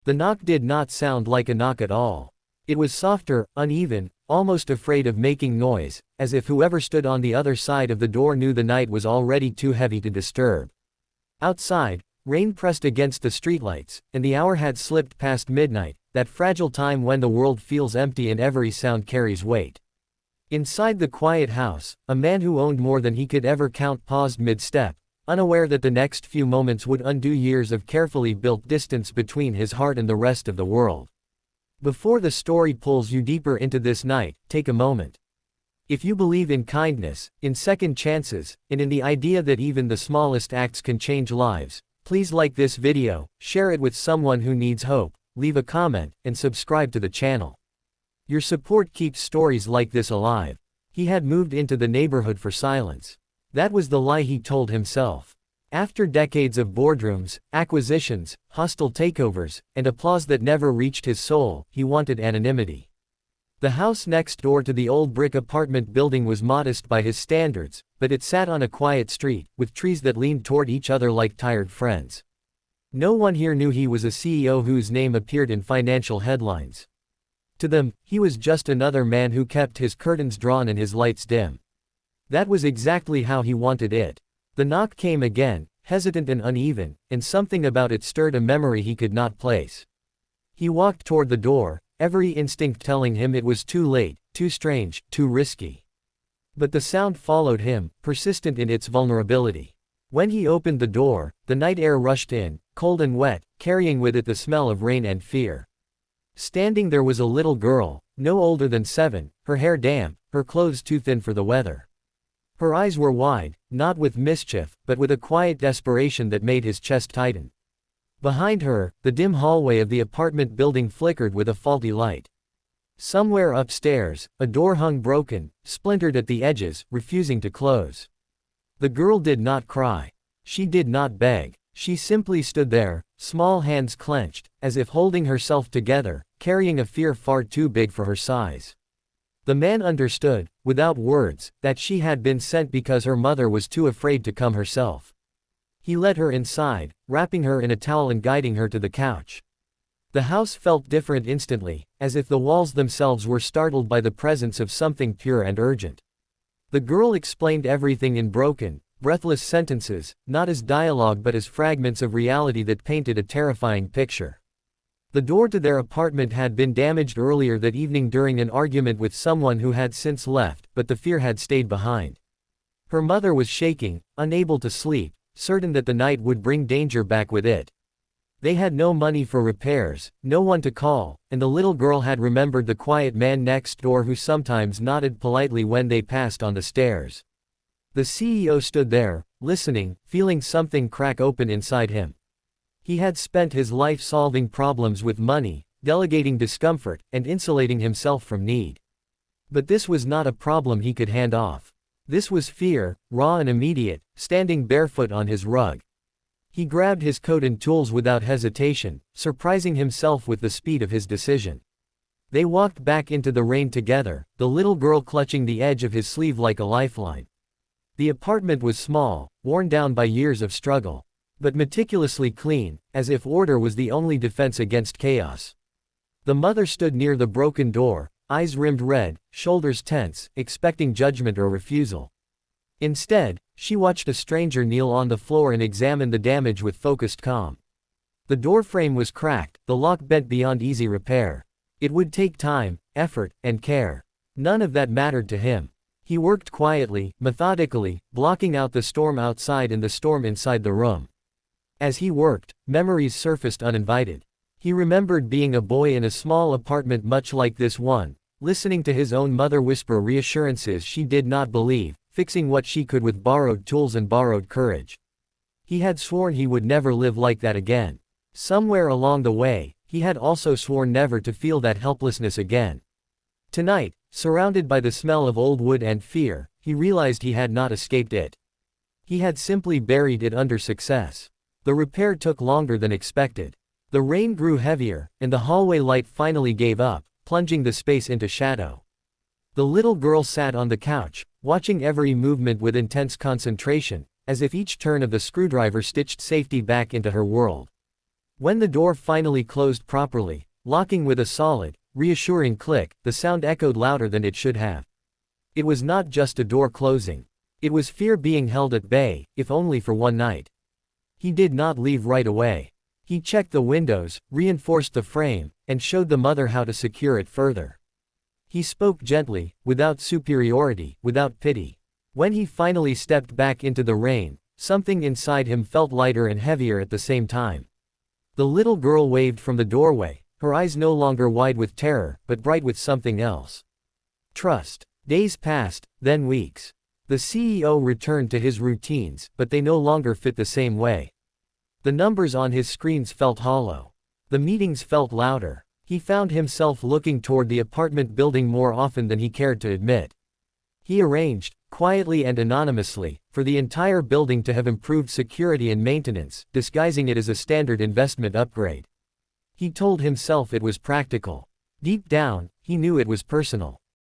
The knock did not sound like a knock at all. It was softer, uneven, almost afraid of making noise, as if whoever stood on the other side of the door knew the night was already too heavy to disturb. Outside, rain pressed against the streetlights, and the hour had slipped past midnight, that fragile time when the world feels empty and every sound carries weight. Inside the quiet house, a man who owned more than he could ever count paused mid-step, unaware that the next few moments would undo years of carefully built distance between his heart and the rest of the world. Before the story pulls you deeper into this night, take a moment. If you believe in kindness, in second chances, and in the idea that even the smallest acts can change lives, please like this video, share it with someone who needs hope, leave a comment, and subscribe to the channel. Your support keeps stories like this alive. He had moved into the neighborhood for silence. That was the lie he told himself. After decades of boardrooms, acquisitions, hostile takeovers, and applause that never reached his soul, he wanted anonymity. The house next door to the old brick apartment building was modest by his standards, but it sat on a quiet street, with trees that leaned toward each other like tired friends. No one here knew he was a CEO whose name appeared in financial headlines. To them, he was just another man who kept his curtains drawn and his lights dim. That was exactly how he wanted it. The knock came again, hesitant and uneven, and something about it stirred a memory he could not place. He walked toward the door, every instinct telling him it was too late, too strange, too risky. But the sound followed him, persistent in its vulnerability. When he opened the door, the night air rushed in, cold and wet, carrying with it the smell of rain and fear. Standing there was a little girl, no older than 7, her hair damp, her clothes too thin for the weather. Her eyes were wide, not with mischief, but with a quiet desperation that made his chest tighten. Behind her, the dim hallway of the apartment building flickered with a faulty light. Somewhere upstairs, a door hung broken, splintered at the edges, refusing to close. The girl did not cry. She did not beg. She simply stood there, small hands clenched, as if holding herself together, carrying a fear far too big for her size. The man understood, without words, that she had been sent because her mother was too afraid to come herself. He led her inside, wrapping her in a towel and guiding her to the couch. The house felt different instantly, as if the walls themselves were startled by the presence of something pure and urgent. The girl explained everything in broken, breathless sentences, not as dialogue but as fragments of reality that painted a terrifying picture. The door to their apartment had been damaged earlier that evening during an argument with someone who had since left, but the fear had stayed behind. Her mother was shaking, unable to sleep, certain that the night would bring danger back with it. They had no money for repairs, no one to call, and the little girl had remembered the quiet man next door who sometimes nodded politely when they passed on the stairs. The CEO stood there, listening, feeling something crack open inside him. He had spent his life solving problems with money, delegating discomfort, and insulating himself from need. But this was not a problem he could hand off. This was fear, raw and immediate, standing barefoot on his rug. He grabbed his coat and tools without hesitation, surprising himself with the speed of his decision. They walked back into the rain together, the little girl clutching the edge of his sleeve like a lifeline. The apartment was small, worn down by years of struggle, but meticulously clean, as if order was the only defense against chaos. The mother stood near the broken door, eyes rimmed red, shoulders tense, expecting judgment or refusal. Instead, she watched a stranger kneel on the floor and examine the damage with focused calm. The door frame was cracked, the lock bent beyond easy repair. It would take time, effort, and care. None of that mattered to him. He worked quietly, methodically, blocking out the storm outside and the storm inside the room. As he worked, memories surfaced uninvited. He remembered being a boy in a small apartment much like this one, listening to his own mother whisper reassurances she did not believe, fixing what she could with borrowed tools and borrowed courage. He had sworn he would never live like that again. Somewhere along the way, he had also sworn never to feel that helplessness again. Tonight, surrounded by the smell of old wood and fear, he realized he had not escaped it. He had simply buried it under success. The repair took longer than expected. The rain grew heavier, and the hallway light finally gave up, plunging the space into shadow. The little girl sat on the couch, watching every movement with intense concentration, as if each turn of the screwdriver stitched safety back into her world. When the door finally closed properly, locking with a solid, reassuring click, the sound echoed louder than it should have. It was not just a door closing. It was fear being held at bay, if only for one night. He did not leave right away. He checked the windows, reinforced the frame, and showed the mother how to secure it further. He spoke gently, without superiority, without pity. When he finally stepped back into the rain, something inside him felt lighter and heavier at the same time. The little girl waved from the doorway, her eyes no longer wide with terror, but bright with something else. Trust. Days passed, then weeks. The CEO returned to his routines, but they no longer fit the same way. The numbers on his screens felt hollow. The meetings felt louder. He found himself looking toward the apartment building more often than he cared to admit. He arranged, quietly and anonymously, for the entire building to have improved security and maintenance, disguising it as a standard investment upgrade. He told himself it was practical. Deep down, he knew it was personal.